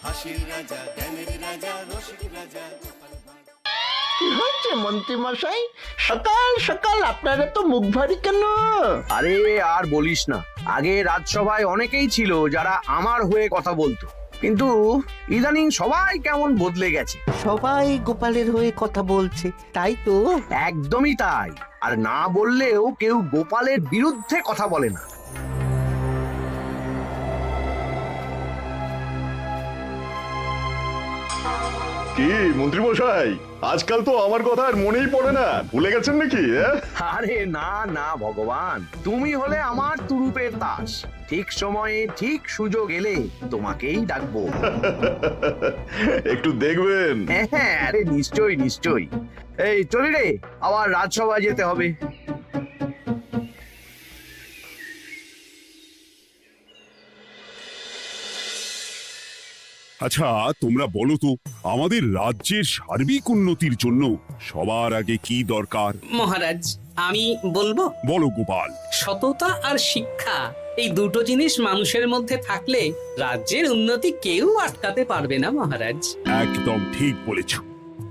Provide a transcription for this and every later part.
হাসির রাজা, জ্ঞানের রাজা, রসিক রাজা। কি হয়েছে মন্ত্রী মশাই, সকাল সকাল আপনারা তো মুখ ভারী কেন? আরে আর বলিস না, আগে রাজসভায় অনেকেই ছিল যারা আমার হয়ে কথা বলতো, কিন্তু ইদানিং সবাই কেমন বদলে গেছে। সবাই গোপালের হয়ে কথা বলছে, তাই তো? একদমই তাই। আর না বললেও কেউ গোপালের বিরুদ্ধে কথা বলে না। কি মন্ত্রী মশাই, আজকাল তো আমার কথা আর মনেই পড়ে না, ভুলে গেছেন নাকি? আরে না না ভগবান, তুমি হলে আমার তুরুপের তাস। ঠিক সময়ে ঠিক সুযোগ এলে তোমাকেই ডাকবো। একটু দেখবেন। হ্যাঁ হ্যাঁ, আরে নিশ্চয়ই নিশ্চয়ই। এই চলি রে, আবার রাজসভায় যেতে হবে। আচ্ছা তোমরা বলো তো, আমাদের রাজ্যের সার্বিক উন্নতির জন্য সবার আগে কি দরকার? মহারাজ, আমি বলবো, বলো গোপাল। সততা আর শিক্ষা, এই দুটো জিনিস মানুষের মধ্যে থাকলে রাজ্যের উন্নতি কেউ আটকাতে পারবে না মহারাজ। একদম ঠিক বলেছ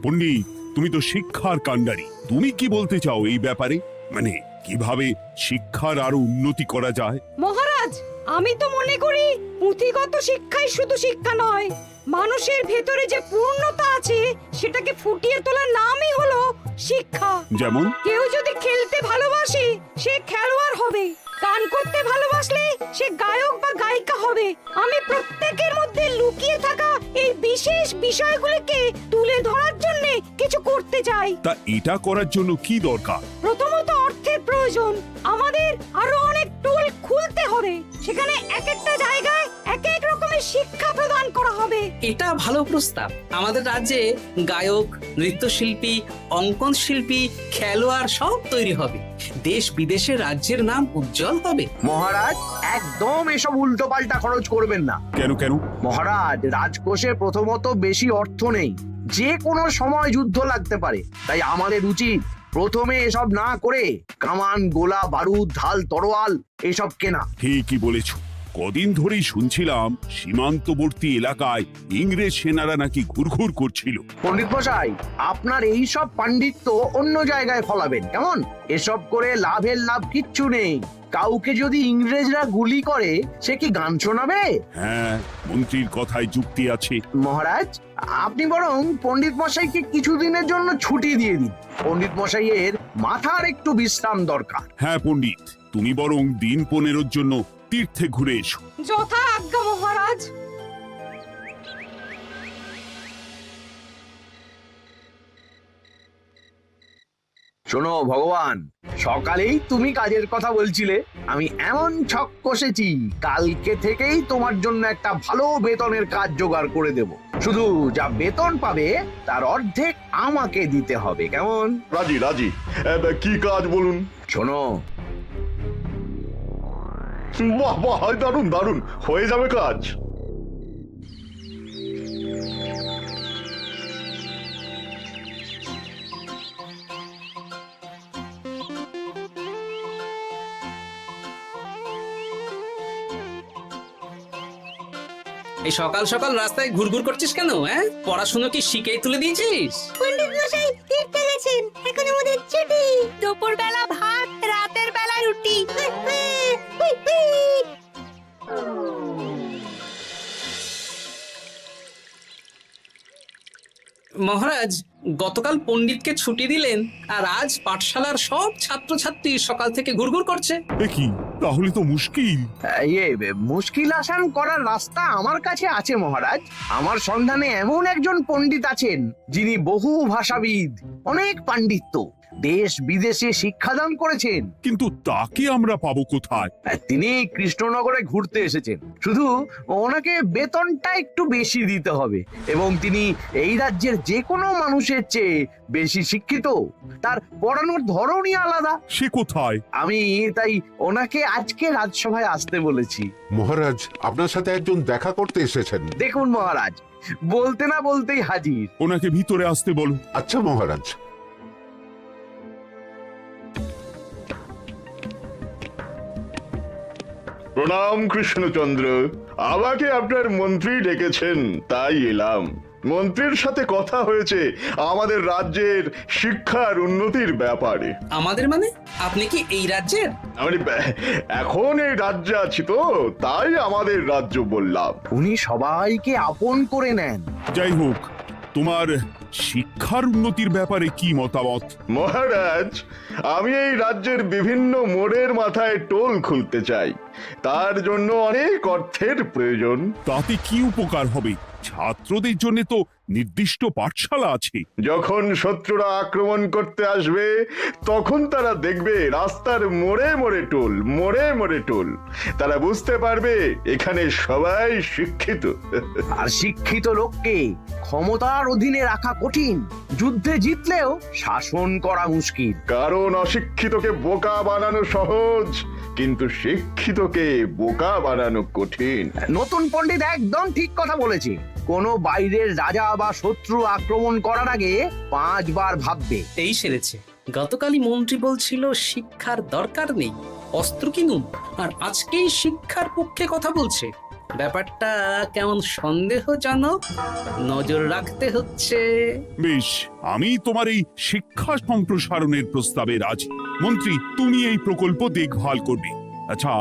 পণ্ডিত, তুমি তো শিক্ষার কাণ্ডারি। তুমি কি বলতে চাও এই ব্যাপারে? মানে কিভাবে শিক্ষার আরো উন্নতি করা যায়? মহারাজ, আমি তো মনে করি পুঁথিগত শিক্ষাই শুধু শিক্ষা নয়, মানুষের ভেতরে যে পূর্ণতা আছে সেটাকে ফুটিয়ে তোলার নামই হলো শিক্ষা। যেমন? কেউ যদি খেলতে ভালোবাসে সে খেলোয়াড় হবে, গান করতে ভালোবাসলে সে গায়ক বা গায়িকা হবে। আমি প্রত্যেকের মধ্যে লুকিয়ে থাকা এই বিশেষ বিষয়গুলিকে তুলে ধরার জন্য কিছু করতে চাই। তা এটা করার জন্য কি দরকার? প্রথমত অর্থের প্রয়োজন। আমাদের আরো অনেক টুল খুলতে হবে, সেখানে এক একটা জায়গায় এক এক রকমের শিক্ষা প্রদান করা হবে। এটা ভালো প্রস্তাব। আমাদের রাজ্যে গায়ক, নৃত্যশিল্পী, অঙ্কন শিল্পী, খেলোয়াড় সব তৈরি হবে। দেশ বিদেশে রাজ্যের নাম উজ্জ্বল হবে। মহারাজ, একদম এসব উল্টো পাল্টা খরচ করবেন না। কেন কেন? মহারাজ, রাজকোষে প্রথমত বেশি অর্থ নেই, যে কোনো সময় যুদ্ধ লাগতে পারে। তাই আমাদের উচিত প্রথমে এসব না করে কামান, গোলা, বারুদ, ঢাল, তরোয়াল এসব কেনা। ঠিকই বলেছ। কদিন ধরেই শুনছিলাম সীমান্তবর্তী এলাকায় ইংরেজ সেনারা নাকি ঘুরঘুর করছিল। পণ্ডিত মশাই, আপনার এই সব পাণ্ডিত্য অন্য জায়গায় ফলাবেন কেমন? এসব করে লাভের লাভ কিচ্ছু নেই। কাউকে যদি ইংরেজরা গুলি করে সে কি গান শোনাবে? হ্যাঁ, মন্ত্রীর কথায় যুক্তি আছে। মহারাজ, আপনি বরং পণ্ডিত মশাইকে কিছুদিনের জন্য ছুটি দিয়ে দিন। পণ্ডিত মশাইয়ের মাথার একটু বিশ্রাম দরকার। হ্যাঁ পণ্ডিত, তুমি বরং দিন 15 জন্য তীর্থে ঘুরে এসো। যথা আজ্ঞা মহারাজ। শোনো ভগবান, সকালেই তুমি কাজের কথা বলছিলে, আমি এমন ছক কষেছি কালকে থেকেই তোমার জন্য একটা ভালো বেতনের কাজ জোগাড় করে দেব। শুধু যা বেতন পাবে তার অর্ধেক আমাকে দিতে হবে, কেমন? রাজি রাজি। কি কাজ বলুন? শোনো, বাহ বাহ, দারুণ দারুণ, হয়ে যাবে কাজ। এই সকাল সকাল রাস্তায় ঘুরঘুর করছিস কেন? হ্যাঁ, পড়াশুনো কি শিখেই তুলে দিয়েছিস? পণ্ডিত মশাই তীর্থে গেছেন, এখন আমাদের ছুটি। দুপুর বেলা ভাত, রাতের বেলা রুটি। মহারাজ, গতকাল পণ্ডিতকে ছুটি দিলেন আর আজ পাঠশালার সব ছাত্রছাত্রী সকাল থেকে ঘুরঘুর করছে। এ কি, তাহলে তো মুশকিল। মুশকিল আসান করার রাস্তা আমার কাছে আছে মহারাজ। আমার সন্ধানে এমন একজন পণ্ডিত আছেন যিনি বহু ভাষাবিদ, অনেক পাণ্ডিত্য, দেশ বিদেশে শিক্ষাদান করেছেন। কিন্তু তাকে আমরা পাবো কোথায়? তিনি কৃষ্ণনগরে ঘুরতে এসেছেন, শুধু ওনাকে বেতনটা একটু বেশি দিতে হবে। এবং তিনি এই রাজ্যের যে কোনো মানুষের চেয়ে বেশি শিক্ষিত, তার পড়ানোর ধরনই আলাদা। সে কোথায়? আমি তাই ওনাকে আজকে রাজসভায় আসতে বলেছি। মহারাজ, আপনার সাথে একজন দেখা করতে এসেছেন। দেখুন মহারাজ, বলতে না বলতেই হাজির। ওনাকে ভিতরে আসতে বলো। আচ্ছা মহারাজ। প্রণাম কৃষ্ণচন্দ্র। আমাকে আপনার মন্ত্রী ডেকেছেন, তাই এলাম। মন্ত্রীর সাথে কথা হয়েছে আমাদের রাজ্যের শিক্ষার উন্নতির ব্যাপারে। আমাদের মানে আপনি কি এই রাজ্যের? মানে এখন এই রাজ্যে আছি তো, তাই আমাদের রাজ্য বললাম। উনি সবাইকে আপন করে নেন। যাই হোক, তোমার শিক্ষার উন্নতির ব্যাপারে কি মতামত? মহারাজ, আমি এই রাজ্যের বিভিন্ন মোড়ের মাথায় টোল খুলতে চাই। তার জন্য অনেক অর্থের প্রয়োজন। তাতে কি উপকার হবে? ছাত্রদের জন্য তো নির্দিষ্ট পাঠশালা আছে। যখন শত্রুরা আক্রমণ করতে আসবে, তখন তারা দেখবে রাস্তার মোড়ে মোড়ে টোল, মোড়ে মোড়ে টোল। তারা বুঝতে পারবে এখানে সবাই শিক্ষিত। আর শিক্ষিত লোককে ক্ষমতার অধীনে রাখা কঠিন, যুদ্ধে জিতলেও শাসন করা মুশকিল। কারণ অশিক্ষিতকে বোকা বানানো সহজ, কিন্তু শিক্ষিতকে বোকা বানানো কঠিন। নতুন পণ্ডিত একদম ঠিক কথা বলেছে। কোনো বাইরের রাজা বা শত্রু আক্রমণ করার আগে 5 বার ভাববে। এই সেরেছে। গতকালই মন্ত্রী বলছিল শিক্ষার দরকার নেই, অস্ত্র কিনুন, আর আজকেই শিক্ষার পক্ষে কথা বলছে। ব্যাপারটা কেমন সন্দেহজনক, নজর রাখতে হচ্ছে। বেশ, আমি তোমার এই শিক্ষা সম্প্রসারণের প্রস্তাবে রাজি। মন্ত্রী, তুমি এই প্রকল্প দেখভাল করবে। আচ্ছা,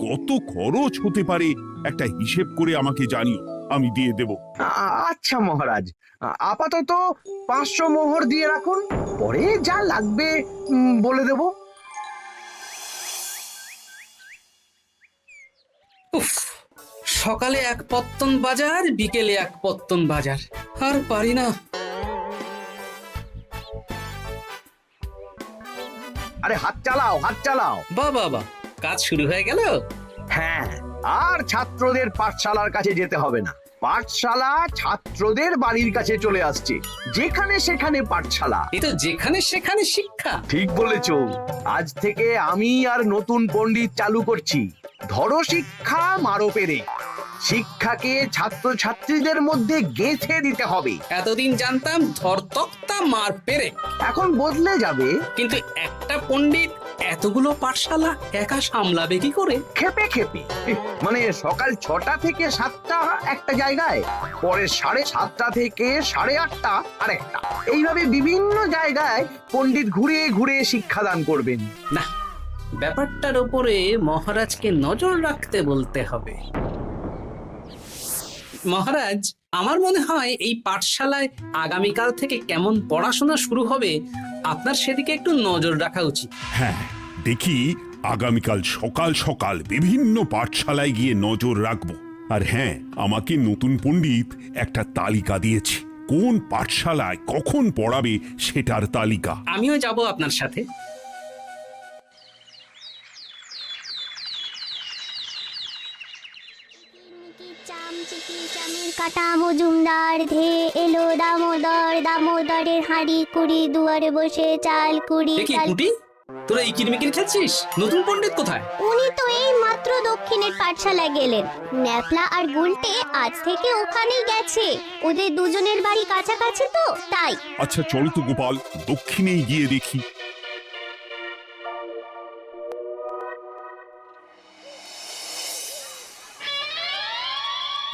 কত খরচ হতে পারে একটা হিসেব করে আমাকে জানিও, আমি দিয়ে দেব। আচ্ছা মহারাজ, আপাতত 500 মোহর দিয়ে রাখুন, পরে যা লাগবে বলে দেব। উফ, সকালে এক পত্তন বাজার, বিকেলে এক পত্তন বাজার, আর পারি না। আরে হাত চালাও, হাত চালাও। বাবা, কাজ শুরু হয়ে গেল। হ্যাঁ, আর ছাত্রদের পাঠশালার কাছে যেতে হবে না। পাঠশালা ছাত্রদের বাড়ির কাছে চলে আসছে। যেখানে সেখানে পাঠশালা। এ তো যেখানে সেখানে শিক্ষা। ঠিক বলেছো। আজ থেকে আমি আর নতুন পণ্ডিত চালু করছি। ধরো শিক্ষা, মারো পেরে। শিক্ষাকে ছাত্রছাত্রীদের মধ্যে গেঁথে দিতে হবে। এতদিন জানতাম ধরতক্তা মার পেরে, এখন বদলে যাবে। কিন্তু একটা পণ্ডিত এতগুলো পাঠশালা একা সামলাবে কি করে? খেপে খেপে। মানে সকাল 6টা থেকে 7টা একটা জায়গায়, পরে 7:30 থেকে 8:30 আরেকটা। এইভাবে বিভিন্ন জায়গায় পণ্ডিত ঘুরে ঘুরে শিক্ষাদান করবেন। না, ব্যাপারটার উপরে মহারাজকে নজর রাখতে বলতে হবে। মহারাজ, আমার মনে হয় এই পাঠশালায় আগামীকাল থেকে কেমন পড়াশোনা শুরু হবে, আপনার সেদিকে একটু নজর রাখা উচিত। হ্যাঁ, দেখি আগামীকাল সকাল সকাল বিভিন্ন পাঠশালায় গিয়ে নজর রাখবো। আর হ্যাঁ, আমাকে নতুন পণ্ডিত একটা তালিকা দিয়েছে, কোন পাঠশালায় কখন পড়াবে সেটার তালিকা। আমিও যাব আপনার সাথে। কাটা মজুমদার ধে এলো দামোদর, দামোদরের হাঁড়ি কুড়ি, দুয়ারে বসে চাল কুড়ি। দেখি কুটি, তোরা এই কিরমিকির খেলছিস? নতুন পণ্ডিত কোথায়? উনি তো এই মাত্র দক্ষিণের পাঠশালায় গেলেন। ন্যাপলা আর গুলটে আজ থেকে ওখানেই গেছে। ওদের দুজনের বাড়ি কাছাকাছি তো, তাই। আচ্ছা চলো তো গোপাল, দক্ষিণেই গিয়ে দেখি।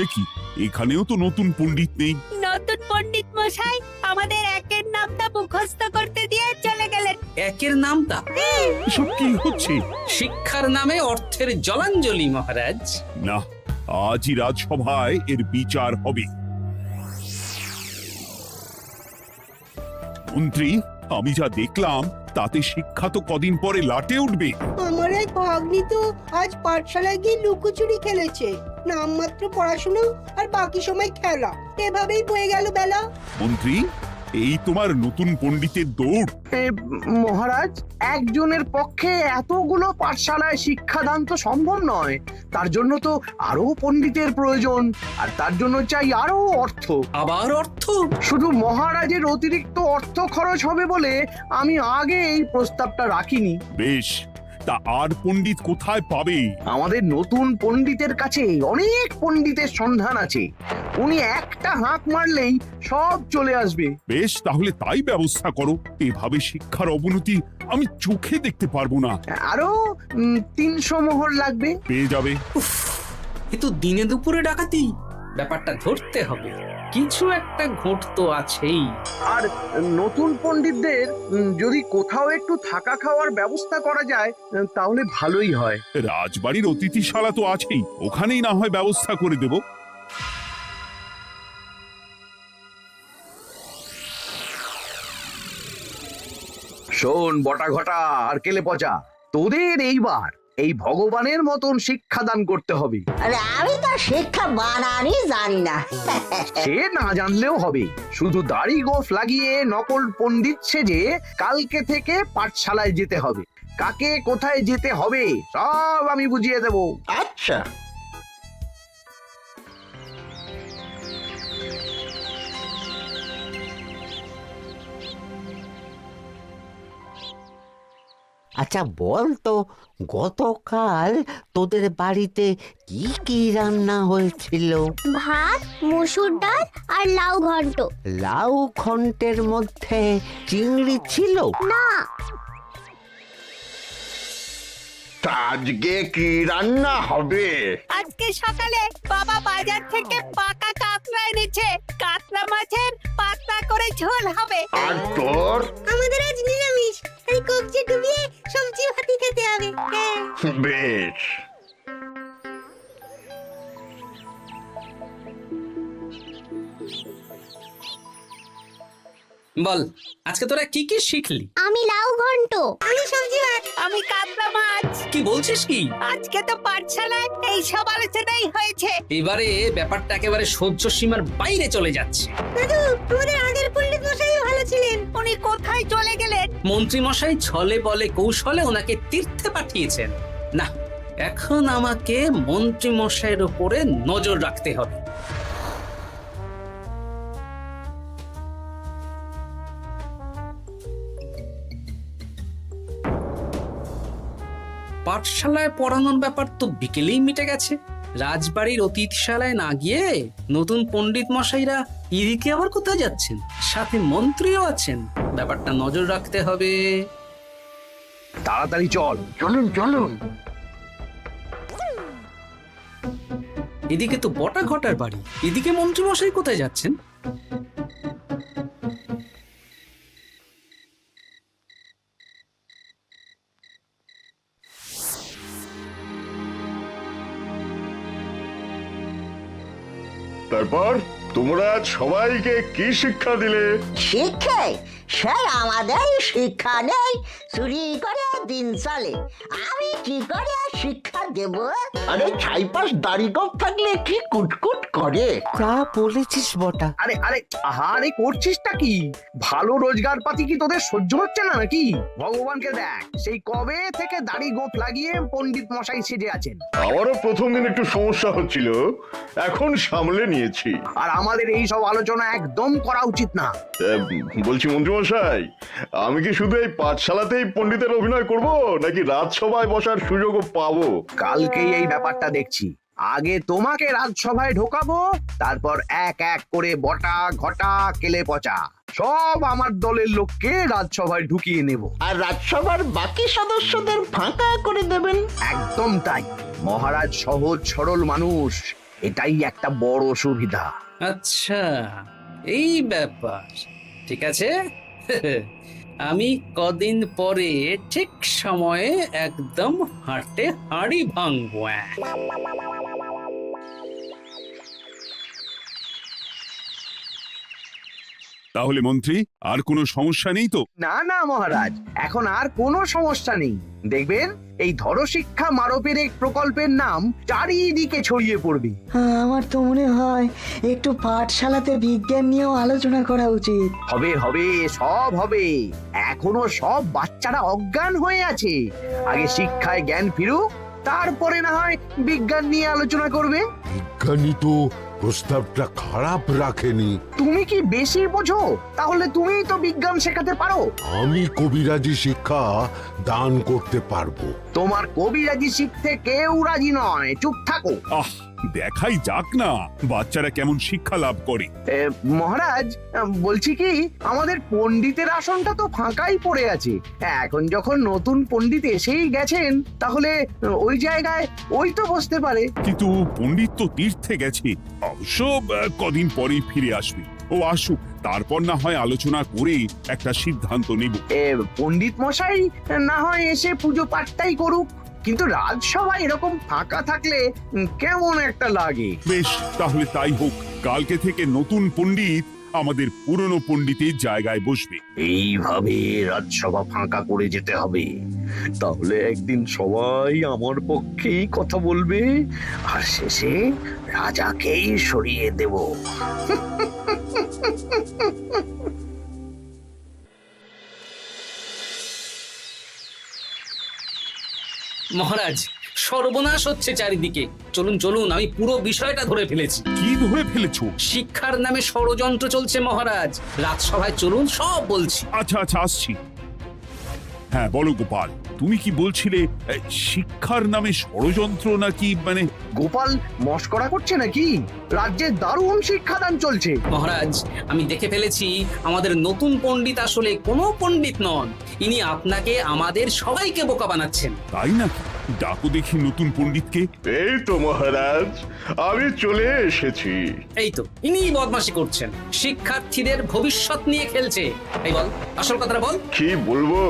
দেখি, এখানেও তো নতুন পণ্ডিত নেই। নতুন পণ্ডিত মশাই আমাদের একের নামটা মুখস্থ করতে দিয়ে চলে গেলেন। একের নামটা? এসব কি হচ্ছে? শিক্ষার নামে অর্থের জলাঞ্জলি মহারাজ। না, আজই রাজসভায় এর বিচার হবে। মন্ত্রী, আমি যা দেখলাম তাতে শিক্ষা তো কদিন পরে লাটে উঠবে। আমার এক ভাগ্নি তো আজ পাঠশালায় গিয়ে লুকোচুরি খেলেছে। নামমাত্র পড়াশোনা আর বাকি সময় খেলা, এভাবেই বয়ে গেল বেলা। মন্ত্রী, এই তোমার নতুন পণ্ডিতের দৌড়। মহারাজ, একজনের পক্ষে এতগুলো পাঠশালায় শিক্ষাদান তো সম্ভব নয়। তার জন্য তো আরো পণ্ডিতের প্রয়োজন, আর তার জন্য চাই আরো অর্থ। আবার অর্থ? শুধু মহারাজের অতিরিক্ত অর্থ খরচ হবে বলে আমি আগে এই প্রস্তাবটা রাখিনি। বেশ, তা আর পণ্ডিত কোথায় পাবে? আমাদের নতুন পণ্ডিতের কাছে অনেক পণ্ডিতের সন্ধান আছে। উনি একটা হাঁক মারলেই সব চলে আসবে। বেশ, তাহলে তাই ব্যবস্থা করো। এভাবে শিক্ষার অবনতি আমি চোখে দেখতে পারবো না। আরো 300 মোহর লাগবে। পেয়ে যাবে। এ তো দিনে দুপুরে ডাকাতি, ব্যাপারটা ধরতে হবে। কিছু একটা ঘোট তো আছেই। আর নতুন পণ্ডিতদের যদি কোথাও একটু থাকা খাওয়ার ব্যবস্থা করা যায় তাহলে ভালোই হয়। রাজবাড়ির অতিথিশালা তো আছেই, ওখানেই না হয় ব্যবস্থা করে দেব। শোন বটা ঘটা আর কেলে পচা, তোদের এইবার এই ভগবানের মতন শিক্ষাদান করতে হবে। আরে আমি তো শিক্ষা বানানই জানি না। সে না জানলেও হবে, শুধু দাড়ি গোফ লাগিয়ে নকল পণ্ডিত সেজে কালকে থেকে পাঠশালায় যেতে হবে। কাকে কোথায় যেতে হবে সব আমি বুঝিয়ে দেব। আচ্ছা, আচ্ছা বল তো, গতকাল তোদের বাড়িতে কি কি রান্না হয়েছিল? ভাত, মসুর ডাল আর লাউ ঘন্ট। লাউ ঘন্টের মধ্যে চিংড়ি ছিল? না, তা আজকে কি রান্না হবে? আজকে সকালে বাবা বাজার থেকে পাকা কাতলা এনেছে। কাতলা মাছের পাতলা করে ঝোল হবে। আর তোর? আমাদের আজ নিরামিষ, এই কবজি ডুবিয়ে সবজি ভাতি খেতে হবে। বেশ। বল, আজকে তোরা কি কি শিখলি? আমি লাউ ঘন্ট। আমি সবজি ভাত। আমি কাতলা মাছ। কি বলছিস কি? আজকে তো পাঠশালায় এই সব আলোচনাই হয়েছে। এবারে ব্যাপারটা একেবারে সহ্য সীমার বাইরে চলে যাচ্ছে। দাদু, আমাদের আগের পণ্ডিত মশাই ভালো ছিলেন। উনি কোথায় চলে গেলেন? মন্ত্রী মশাই ছলে বলে কৌশলে ওনাকে তীর্থে পাঠিয়েছেন। না, এখন আমাকে মন্ত্রী মশাইয়ের উপরে নজর রাখতে হবে। পাঠশালায় পড়ানোর ব্যাপার তো বিকেলেই মিটে গেছে। রাজবাড়ির অতিথিশালায় না গিয়ে নতুন পণ্ডিত মশাইরা এদিকে আবার কোথায় যাচ্ছেন? সাথে মন্ত্রীও আছেন, ব্যাপারটা নজর রাখতে হবে। তাড়াতাড়ি চল। চলুন চলুন। এদিকে তো বটা ঘটার বাড়ি, এদিকে মন্ত্রী মশাই কোথায় যাচ্ছেন? তারপর তোমরা সবাইকে কি শিক্ষা দিলে? শিক্ষে সে আমাদের শিক্ষা নেই, চুরি করে দিন চলে। আমি কি করে শিক্ষা দেব? আরে ছাইপাশ দাড়ি গোঁফ থাকলে কি কুটকুট করে। যা বলেছিস বটা। আরে আরে আহারে করছিসটা কি? ভালো রোজগার পাতি কি তোদের সহ্য হচ্ছে না নাকি? ভগবানকে দেখ, সেই কবে থেকে দাড়ি গোঁফ লাগিয়ে পণ্ডিত মশাই সেজে আছেন। আমারও প্রথম দিন একটু সমস্যা হচ্ছিল, এখন সামলে নিয়েছি। আর আমাদের এই সব আলোচনা একদম করা উচিত না। বলছি মন্ত্রীমশাই, আমি কি শুধু এই পাঠশালাতেই পণ্ডিতের অভিনয় করব, নাকি রাজসভায় বসার সুযোগও পাবো? কালকেই এই ব্যাপারটা দেখছি। আগে তোমাকে রাজসভায় ঢোকাবো, তারপর এক এক করে বটা ঘটা কেলে পচা সব আমার দলের লোককে রাজসভায় ঢুকিয়ে নেব। আর রাজসভার বাকি সদস্যদের ফাঁকা করে দেবেন। একদম তাই। মহারাজ সহজ সরল মানুষ, এটাই একটা বড় সুবিধা। আচ্ছা, এই ব্যাপার। ঠিক আছে, আমি কদিন পরে ঠিক সময়ে একদম হাটে হাড়ি ভাঙবো। তাহলে মন্ত্রী, আর কোনো সমস্যা নেই তো? না না মহারাজ, এখন আর কোনো সমস্যা নেই। দেখবেন এই ধরো শিক্ষা মারপের এক প্রকল্পের নাম চারিদিকে ছড়িয়ে পড়বে। আমার তো মনে হয় একটু পাঠশালাতে বিজ্ঞান নিয়েও আলোচনা করা উচিত। হবে হবে, সব হবে। এখনো সব বাচ্চারা অজ্ঞান হয়ে আছে। আগে শিক্ষায় জ্ঞান ফিরুক, তারপরে না হয় বিজ্ঞান নিয়ে আলোচনা করবে। বিজ্ঞানী তো প্রস্তাবটা খারাপ রাখেনি। তুমি কি বেশি বোঝো? তাহলে তুমিই তো বিজ্ঞান শেখাতে পারো। আমি কবিরাজি শিক্ষা দান করতে পারবো। তোমার কবিরাজি শিখতে কেউ রাজি নয়, চুপ থাকো। আহ, দেখাই যাক না বাচ্চারা কেমন শিক্ষা লাভ করে। মহারাজ, বলছি কি, আমাদের পণ্ডিতের আসনটা তো ফাঁকাই পড়ে আছে। এখন যখন নতুন পণ্ডিত এসেই গেছেন, তাহলে ওই জায়গায় ওই তো বসতে পারে। কিন্তু পণ্ডিত তো তীর্থে গেছে, অবশ্য কদিন পরেই ফিরে আসবে। ও আসুক, তারপর না হয় আলোচনা করে একটা সিদ্ধান্ত নেব। পণ্ডিত মশাই না হয় এসে পুজো পাঠটাই করুক, কিন্তু রাজসভা এরকম ফাঁকা থাকলে কেমন একটা লাগে। বেশ, তাহলে তাই হোক। কালকে থেকে নতুন পণ্ডিত আমাদের পুরনো পণ্ডিতের জায়গায় বসবে। এইভাবে রাজসভা ফাঁকা করে যেতে হবে, তাহলে একদিন সবাই আমার পক্ষেই কথা বলবে, আর শেষে রাজাকেই সরিয়ে দেব। মহারাজ, সর্বনাশ হচ্ছে চারিদিকে। চলুন চলুন, আমি পুরো বিষয়টা ধরে ফেলেছি। কি ধরে ফেলেছো? শিক্ষার নামে ষড়যন্ত্র চলছে মহারাজ। রাজসভায় চলুন, সব বলছি। আচ্ছা আচ্ছা, আসছি। হ্যাঁ বলো গোপাল, তুমি কি বলছিলে শিক্ষার নামে ষড়যন্ত্র নাকি? মানে গোপাল মস্করা করছে নাকি? রাজ্যে দারুণ শিক্ষাদান চলছে। মহারাজ, আমি দেখে ফেলেছি আমাদের নতুন পণ্ডিত আসলে কোনো পণ্ডিত নন। ইনি আপনাকে, আমাদের সবাইকে বোকা বানাচ্ছেন। তাই নাকি? ডাকো দেখি নতুন পণ্ডিতকে। এই তো মহারাজ, আমি চলে এসেছি। এই তো, ইনিই বদমাশি করছেন, শিক্ষার্থীদের ভবিষ্যৎ নিয়ে খেলছে। এই বল, আসল কথাটা বল। কি বলবো,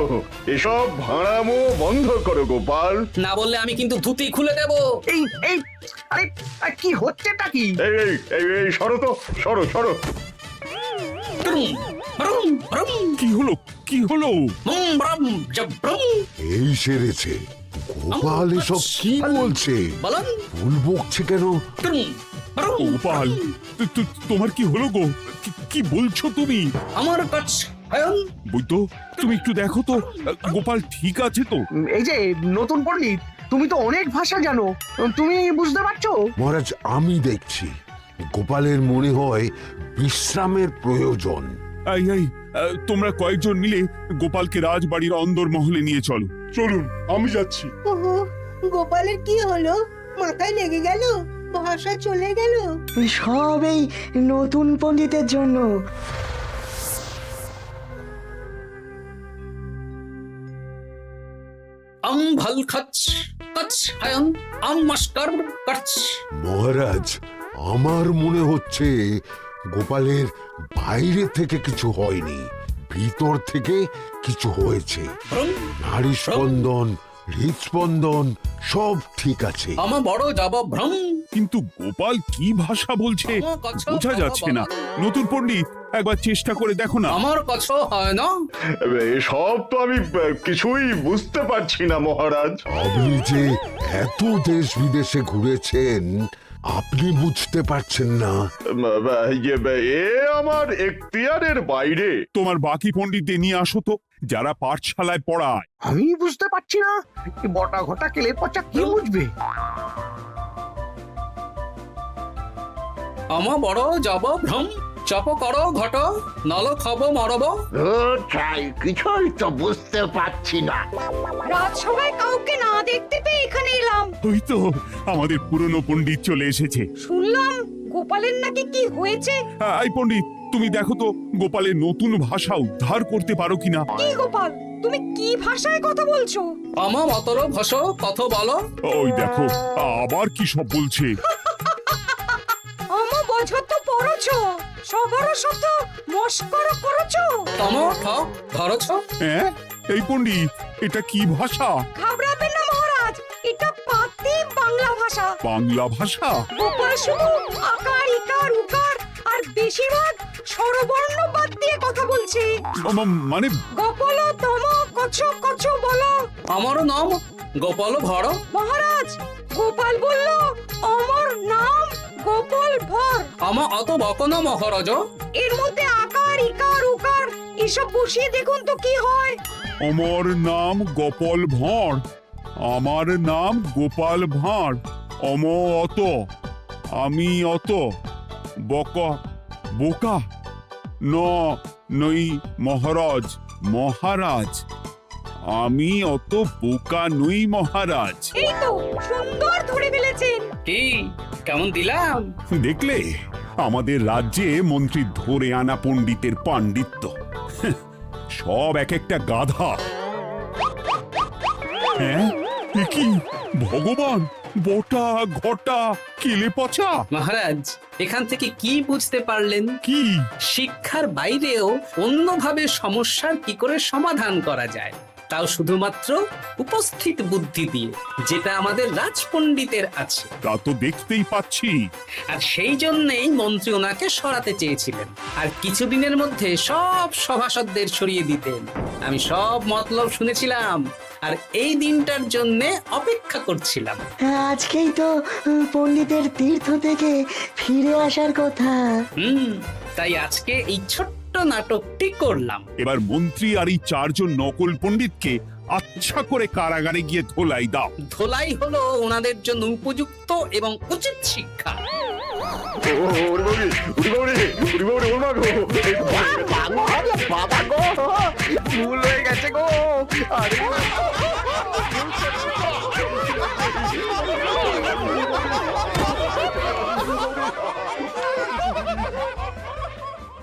এসব ভাড়ামো বন্ধ করো গোপাল। না বললে আমি কিন্তু ধুতি খুলে দেব। এই এই আরে আরে, কি হচ্ছেটা কি? এই এই এই এই, সরো তো, সরো সরো। ব্রুম, ব্রুম, ব্রুম, কি হলো? কি হলো? বুম, ব্রুম, জব, ব্রুম। এই সেরেছে। গোপাল এসব কি বলছে? বলুন। ভুল বকছে কেন? ব্রুম, ব্রুম, গোপাল, তোমার কি হলো গো? কি বলছো তুমি? আমার কাছ বৈদ্য, তুমি একটু দেখো তো গোপাল ঠিক আছে তো? এই যে নতুন পণ্ডিত, তুমি তো অনেক ভাষা জানো, তুমি বুঝতে পারছো? মহারাজ, আমি দেখছি গোপালের মনে হয় বিশ্রামের প্রয়োজন। এই এই, তোমরা কয়েকজন মিলে গোপালকে রাজবাড়ির অন্দর মহলে নিয়ে চলো। চলুন, আমি যাচ্ছি। গোপালের কি হলো? মাথায় লেগে গেল? ভাষা চলে গেল? সব এই নতুন পণ্ডিতের জন্য। ভাল খাচ কাচ হায়ন মাস্কার কাচ। মহারাজ, আমার মনে হচ্ছে গোপালের বাইরে থেকে কিছু হয়নি, ভিতর থেকে কিছু হয়েছে। নারী স্পন্দন, হৃদস্পন্দন সব ঠিক আছে। আমার বড় যাব ভ্রম। কিন্তু গোপাল কি ভাষা বলছে বোঝা যাচ্ছে না। নতুন পণ্ডিত, একবার চেষ্টা করে দেখো না। আমার কাছে হয় না। এসব তো আমি কিছুই বুঝতে পারছি না মহারাজ। আপনি যে এত দেশ বিদেশে ঘুরেছেন, আপনি বুঝতে পারছেন না? এ আমার এখতিয়ারের বাইরে। তোমার বাকি পণ্ডিতদের নিয়ে আসো তো, যারা পাঠশালায় পড়ায়। আমি বুঝতে পারছি না, বটা ঘটা কেলে পচা কি বুঝবে? আমার বড় যাব ভ্রম। চপ করো ঘট, নল খাবো মরব। কিছুই তো বুঝতে পারছি না। রাজসভায় কাউকে না দেখতে পেয়ে এখানে এলাম। ওই তো আমাদের পুরনো পণ্ডিত চলে এসেছে। শুনলাম গোপালের নাকি কি হয়েছে। এই পণ্ডিত, তুমি দেখো তো গোপালের নতুন ভাষা উদ্ধার করতে পারো কিনা। কি গোপাল, তুমি কি ভাষায় কথা বলছো? আমার মতর ভাষ কত বলো। ওই দেখো আবার কি সব বলছে। আমো বছর তো পড়ছো, সবার সাথে মস্করা করছো। তমো ঠক ধরছ। হ্যাঁ, এই পণ্ডিত, এটা কি ভাষা? ঘাবড়াবেন না মহারাজ, এটা পাতি বাংলা ভাষা। বাংলা ভাষা? গোপাল শুধু আকার ইকার উকার আর বেশিরভাগ স্বরবর্ণ বাদ দিয়ে কথা বলছে। মানে গোপাল তম কছ কছ বলো। আমার নাম গোপাল ভর। মহারাজ, গোপাল বলল আমার নাম গোপাল ভর। আমার অত বকনা মহারাজ। এর মধ্যে আকার ইকার উকার এসব বসিয়ে দেখুন তো কি হয়। আমার নাম গোপাল ভাঁড়। আমার নাম গোপাল ভাঁড়। অত, আমি অত, বকা বোকা, নই মহারাজ। মহারাজ, আমি অত বোকা নই মহারাজ। এই তো সুন্দর ধরে ফেলেছেন। কি কেমন দিলাম? দেখলে আমাদের রাজ্যে মন্ত্রী ধরে আনা পণ্ডিতের পাণ্ডিত্য। সব এক একটা গাধা। হ্যাঁ, এ কি ভগবান, বটা ঘটা কেলে পচা। মহারাজ, এখান থেকে কি বুঝতে পারলেন? কি? শিক্ষার বাইরেও অন্যভাবে সমস্যার কি করে সমাধান করা যায়, তাও শুধুমাত্র উপস্থিত বুদ্ধি দিয়ে, যেটা আমাদের রাজপণ্ডিতের আছে। তা তো দেখতেই পাচ্ছি। আর সেই জন্যই মন্ত্রী ওনাকে সরাতে চেয়েছিলেন, আর কিছুদিনের মধ্যে সব সভাসদদের সরিয়ে দিতেন। আমি সব মতলব শুনেছিলাম, আর এই দিনটার জন্য অপেক্ষা করছিলাম। আজকেই তো পণ্ডিতের তীর্থ থেকে ফিরে আসার কথা। তাই আজকে এই ছোট্ট নাটকটি করলাম। এবার মন্ত্রী আর এই 4 জন নকল পণ্ডিতকে আচ্ছা করে কারাগারে গিয়ে ধোলাই দাও। ধোলাই হলো ওনাদের জন্য উপযুক্ত এবং উচিত শিক্ষা। বাবা গো, ভুল হয়ে গেছে গো। আরে